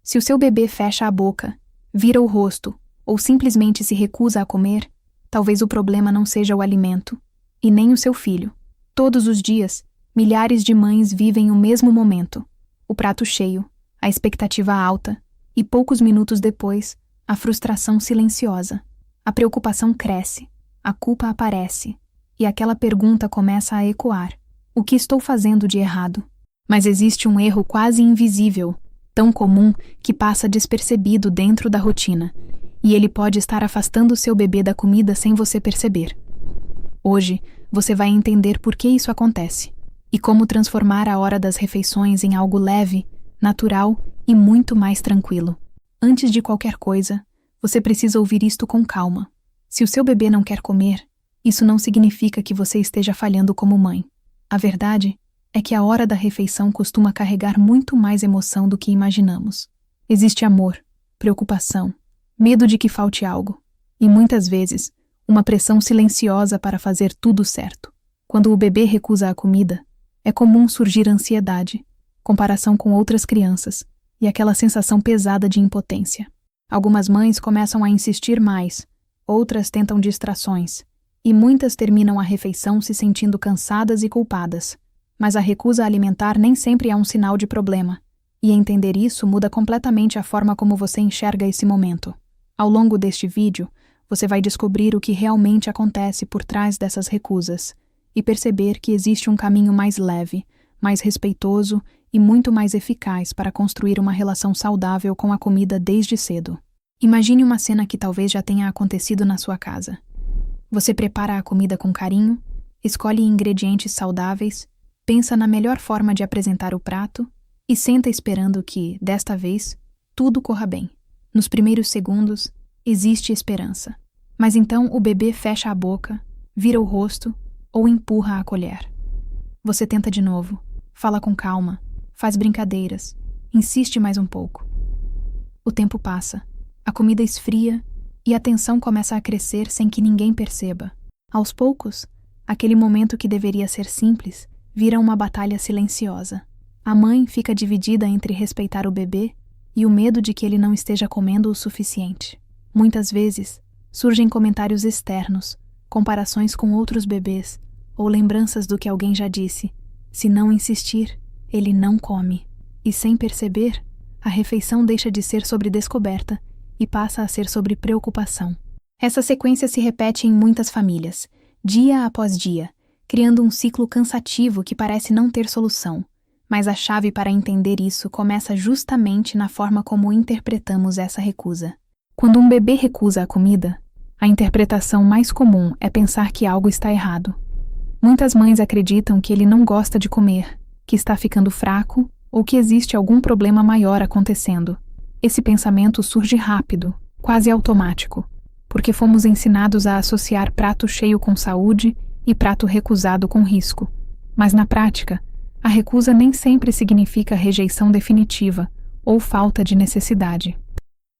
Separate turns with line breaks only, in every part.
Se o seu bebê fecha a boca, vira o rosto ou simplesmente se recusa a comer, talvez o problema não seja o alimento, e nem o seu filho. Todos os dias, milhares de mães vivem o mesmo momento. O prato cheio, a expectativa alta, e poucos minutos depois, a frustração silenciosa. A preocupação cresce, a culpa aparece, e aquela pergunta começa a ecoar. O que estou fazendo de errado? Mas existe um erro quase invisível, tão comum que passa despercebido dentro da rotina, e ele pode estar afastando seu bebê da comida sem você perceber. Hoje, você vai entender por que isso acontece, e como transformar a hora das refeições em algo leve, natural e muito mais tranquilo. Antes de qualquer coisa, você precisa ouvir isto com calma. Se o seu bebê não quer comer, isso não significa que você esteja falhando como mãe. A verdade é que a hora da refeição costuma carregar muito mais emoção do que imaginamos. Existe amor, preocupação, medo de que falte algo, e muitas vezes, uma pressão silenciosa para fazer tudo certo. Quando o bebê recusa a comida, é comum surgir ansiedade, comparação com outras crianças e aquela sensação pesada de impotência. Algumas mães começam a insistir mais, outras tentam distrações, e muitas terminam a refeição se sentindo cansadas e culpadas. Mas a recusa alimentar nem sempre é um sinal de problema, e entender isso muda completamente a forma como você enxerga esse momento. Ao longo deste vídeo, você vai descobrir o que realmente acontece por trás dessas recusas e perceber que existe um caminho mais leve, mais respeitoso e muito mais eficaz para construir uma relação saudável com a comida desde cedo. Imagine uma cena que talvez já tenha acontecido na sua casa. Você prepara a comida com carinho, escolhe ingredientes saudáveis, pensa na melhor forma de apresentar o prato e senta esperando que, desta vez, tudo corra bem. Nos primeiros segundos, existe esperança. Mas então o bebê fecha a boca, vira o rosto ou empurra a colher. Você tenta de novo, fala com calma, faz brincadeiras, insiste mais um pouco. O tempo passa, a comida esfria e a tensão começa a crescer sem que ninguém perceba. Aos poucos, aquele momento que deveria ser simples vira uma batalha silenciosa. A mãe fica dividida entre respeitar o bebê e o medo de que ele não esteja comendo o suficiente. Muitas vezes, surgem comentários externos, comparações com outros bebês ou lembranças do que alguém já disse. Se não insistir, ele não come. E sem perceber, a refeição deixa de ser sobre descoberta e passa a ser sobre preocupação. Essa sequência se repete em muitas famílias, dia após dia, criando um ciclo cansativo que parece não ter solução. Mas a chave para entender isso começa justamente na forma como interpretamos essa recusa. Quando um bebê recusa a comida, a interpretação mais comum é pensar que algo está errado. Muitas mães acreditam que ele não gosta de comer, que está ficando fraco ou que existe algum problema maior acontecendo. Esse pensamento surge rápido, quase automático, porque fomos ensinados a associar prato cheio com saúde e prato recusado com risco. Mas na prática, a recusa nem sempre significa rejeição definitiva ou falta de necessidade.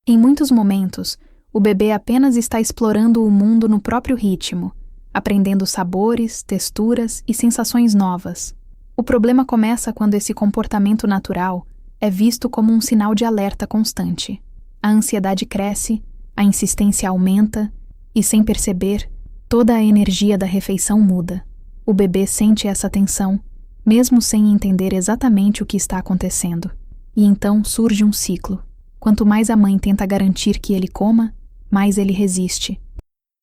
Em muitos momentos, o bebê apenas está explorando o mundo no próprio ritmo, aprendendo sabores, texturas e sensações novas. O problema começa quando esse comportamento natural é visto como um sinal de alerta constante. A ansiedade cresce, a insistência aumenta e, sem perceber, toda a energia da refeição muda. O bebê sente essa tensão, mesmo sem entender exatamente o que está acontecendo. E então surge um ciclo. Quanto mais a mãe tenta garantir que ele coma, mais ele resiste.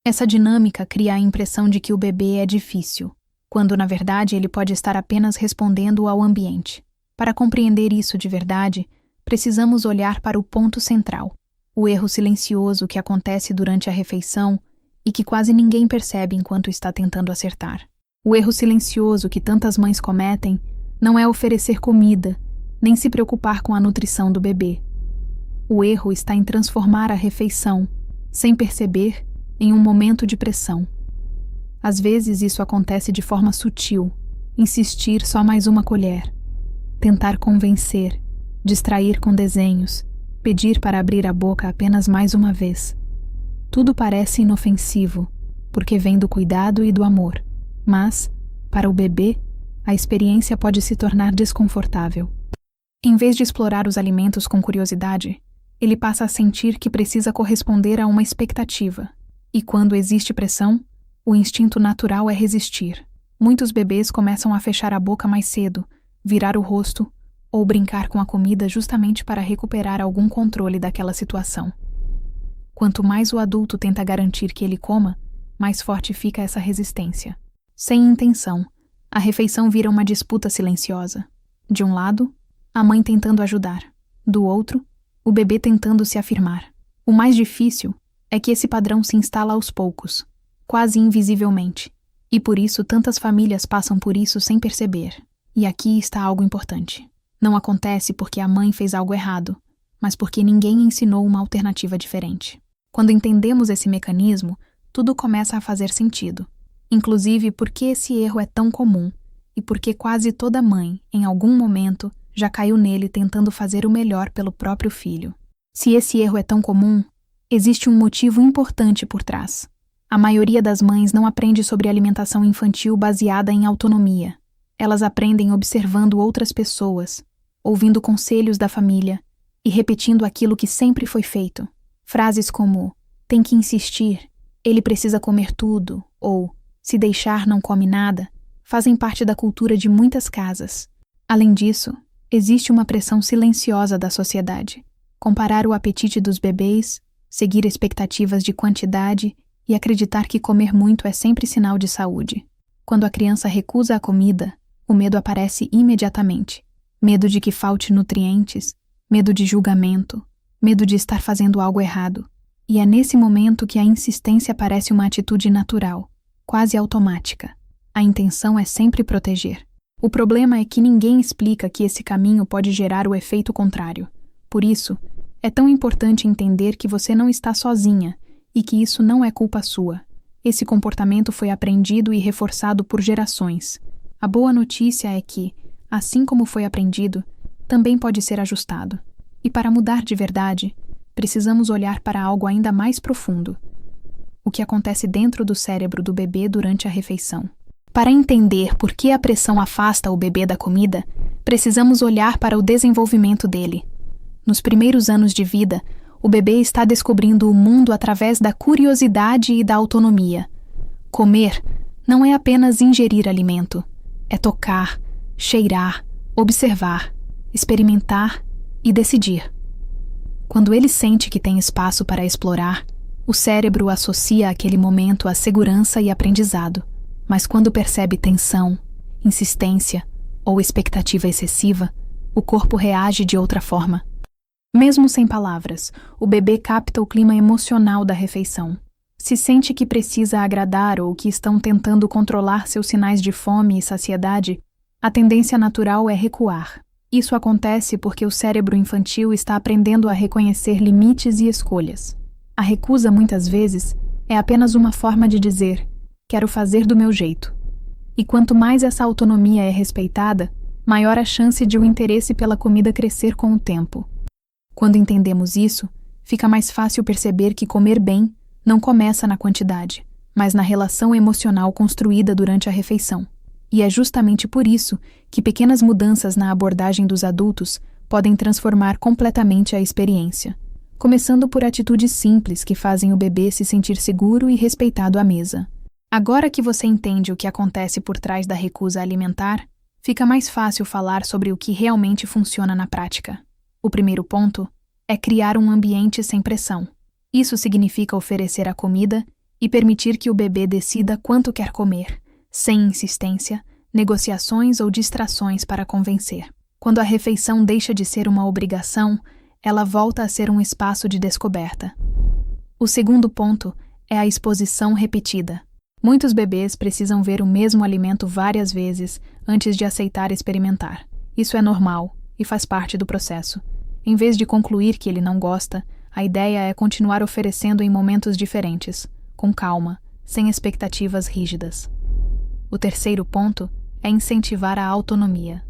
Essa dinâmica cria a impressão de que o bebê é difícil, quando na verdade ele pode estar apenas respondendo ao ambiente. Para compreender isso de verdade, precisamos olhar para o ponto central, o erro silencioso que acontece durante a refeição e que quase ninguém percebe enquanto está tentando acertar. O erro silencioso que tantas mães cometem não é oferecer comida, nem se preocupar com a nutrição do bebê. O erro está em transformar a refeição, sem perceber, em um momento de pressão. Às vezes isso acontece de forma sutil, insistir só mais uma colher, tentar convencer, distrair com desenhos, pedir para abrir a boca apenas mais uma vez. Tudo parece inofensivo, porque vem do cuidado e do amor. Mas, para o bebê, a experiência pode se tornar desconfortável. Em vez de explorar os alimentos com curiosidade, ele passa a sentir que precisa corresponder a uma expectativa. E quando existe pressão, o instinto natural é resistir. Muitos bebês começam a fechar a boca mais cedo, virar o rosto ou brincar com a comida justamente para recuperar algum controle daquela situação. Quanto mais o adulto tenta garantir que ele coma, mais forte fica essa resistência. Sem intenção, a refeição vira uma disputa silenciosa. De um lado, a mãe tentando ajudar. Do outro, o bebê tentando se afirmar. O mais difícil é que esse padrão se instala aos poucos, quase invisivelmente, e por isso tantas famílias passam por isso sem perceber. E aqui está algo importante. Não acontece porque a mãe fez algo errado, mas porque ninguém ensinou uma alternativa diferente. Quando entendemos esse mecanismo, tudo começa a fazer sentido. Inclusive por que esse erro é tão comum e porque quase toda mãe, em algum momento, já caiu nele tentando fazer o melhor pelo próprio filho. Se esse erro é tão comum, existe um motivo importante por trás. A maioria das mães não aprende sobre alimentação infantil baseada em autonomia. Elas aprendem observando outras pessoas, ouvindo conselhos da família e repetindo aquilo que sempre foi feito. Frases como, tem que insistir, ele precisa comer tudo, ou, se deixar não come nada, fazem parte da cultura de muitas casas. Além disso, existe uma pressão silenciosa da sociedade. Comparar o apetite dos bebês, seguir expectativas de quantidade e acreditar que comer muito é sempre sinal de saúde. Quando a criança recusa a comida, o medo aparece imediatamente. Medo de que falte nutrientes, medo de julgamento, medo de estar fazendo algo errado. E é nesse momento que a insistência parece uma atitude natural, quase automática. A intenção é sempre proteger. O problema é que ninguém explica que esse caminho pode gerar o efeito contrário. Por isso, é tão importante entender que você não está sozinha e que isso não é culpa sua. Esse comportamento foi aprendido e reforçado por gerações. A boa notícia é que, assim como foi aprendido, também pode ser ajustado. E para mudar de verdade, precisamos olhar para algo ainda mais profundo. O que acontece dentro do cérebro do bebê durante a refeição. Para entender por que a pressão afasta o bebê da comida, precisamos olhar para o desenvolvimento dele. Nos primeiros anos de vida, o bebê está descobrindo o mundo através da curiosidade e da autonomia. Comer não é apenas ingerir alimento, é tocar, cheirar, observar, experimentar e decidir. Quando ele sente que tem espaço para explorar, o cérebro associa aquele momento a segurança e aprendizado. Mas quando percebe tensão, insistência ou expectativa excessiva, o corpo reage de outra forma. Mesmo sem palavras, o bebê capta o clima emocional da refeição. Se sente que precisa agradar ou que estão tentando controlar seus sinais de fome e saciedade, a tendência natural é recuar. Isso acontece porque o cérebro infantil está aprendendo a reconhecer limites e escolhas. A recusa, muitas vezes, é apenas uma forma de dizer: quero fazer do meu jeito. E quanto mais essa autonomia é respeitada, maior a chance de o interesse pela comida crescer com o tempo. Quando entendemos isso, fica mais fácil perceber que comer bem não começa na quantidade, mas na relação emocional construída durante a refeição. E é justamente por isso que pequenas mudanças na abordagem dos adultos podem transformar completamente a experiência, começando por atitudes simples que fazem o bebê se sentir seguro e respeitado à mesa. Agora que você entende o que acontece por trás da recusa alimentar, fica mais fácil falar sobre o que realmente funciona na prática. O primeiro ponto é criar um ambiente sem pressão. Isso significa oferecer a comida e permitir que o bebê decida quanto quer comer, sem insistência, negociações ou distrações para convencer. Quando a refeição deixa de ser uma obrigação, ela volta a ser um espaço de descoberta. O segundo ponto é a exposição repetida. Muitos bebês precisam ver o mesmo alimento várias vezes antes de aceitar experimentar. Isso é normal e faz parte do processo. Em vez de concluir que ele não gosta, a ideia é continuar oferecendo em momentos diferentes, com calma, sem expectativas rígidas. O terceiro ponto é incentivar a autonomia.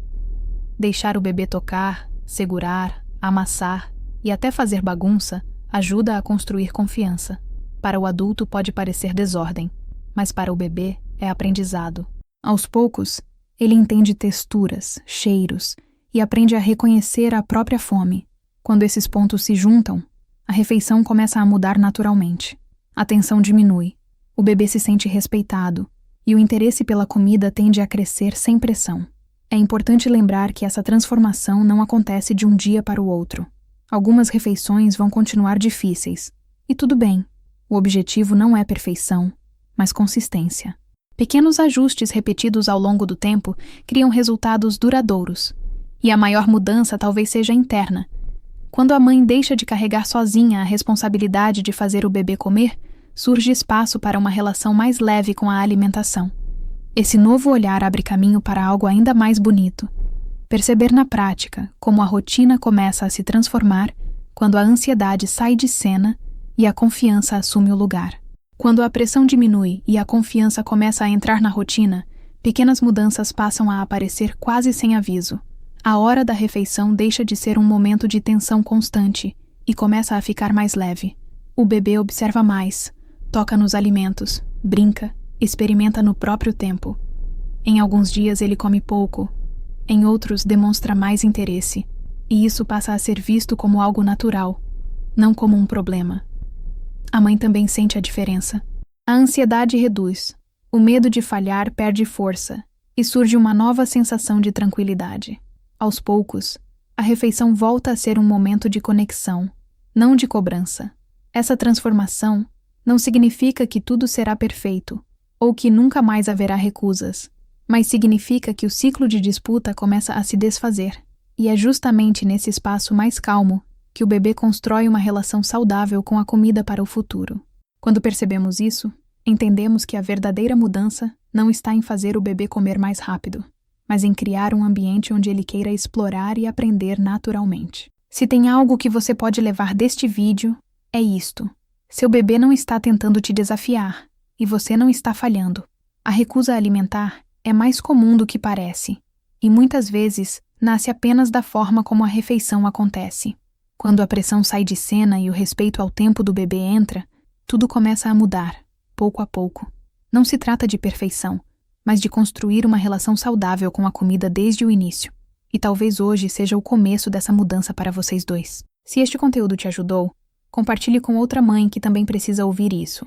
Deixar o bebê tocar, segurar, amassar e até fazer bagunça ajuda a construir confiança. Para o adulto pode parecer desordem, mas para o bebê é aprendizado. Aos poucos, ele entende texturas, cheiros e aprende a reconhecer a própria fome. Quando esses pontos se juntam, a refeição começa a mudar naturalmente. A tensão diminui, o bebê se sente respeitado e o interesse pela comida tende a crescer sem pressão. É importante lembrar que essa transformação não acontece de um dia para o outro. Algumas refeições vão continuar difíceis, e tudo bem. O objetivo não é perfeição, mas consistência. Pequenos ajustes repetidos ao longo do tempo criam resultados duradouros, e a maior mudança talvez seja interna. Quando a mãe deixa de carregar sozinha a responsabilidade de fazer o bebê comer, surge espaço para uma relação mais leve com a alimentação. Esse novo olhar abre caminho para algo ainda mais bonito. Perceber na prática como a rotina começa a se transformar quando a ansiedade sai de cena e a confiança assume o lugar. Quando a pressão diminui e a confiança começa a entrar na rotina, pequenas mudanças passam a aparecer quase sem aviso. A hora da refeição deixa de ser um momento de tensão constante e começa a ficar mais leve. O bebê observa mais, toca nos alimentos, brinca, experimenta no próprio tempo. Em alguns dias ele come pouco, em outros demonstra mais interesse, e isso passa a ser visto como algo natural, não como um problema. A mãe também sente a diferença. A ansiedade reduz, o medo de falhar perde força, e surge uma nova sensação de tranquilidade. Aos poucos, a refeição volta a ser um momento de conexão, não de cobrança. Essa transformação não significa que tudo será perfeito, ou que nunca mais haverá recusas, mas significa que o ciclo de disputa começa a se desfazer. E é justamente nesse espaço mais calmo que o bebê constrói uma relação saudável com a comida para o futuro. Quando percebemos isso, entendemos que a verdadeira mudança não está em fazer o bebê comer mais rápido, mas em criar um ambiente onde ele queira explorar e aprender naturalmente. Se tem algo que você pode levar deste vídeo, é isto. Seu bebê não está tentando te desafiar, e você não está falhando. A recusa alimentar é mais comum do que parece, e muitas vezes nasce apenas da forma como a refeição acontece. Quando a pressão sai de cena e o respeito ao tempo do bebê entra, tudo começa a mudar, pouco a pouco. Não se trata de perfeição, mas de construir uma relação saudável com a comida desde o início. E talvez hoje seja o começo dessa mudança para vocês dois. Se este conteúdo te ajudou, compartilhe com outra mãe que também precisa ouvir isso.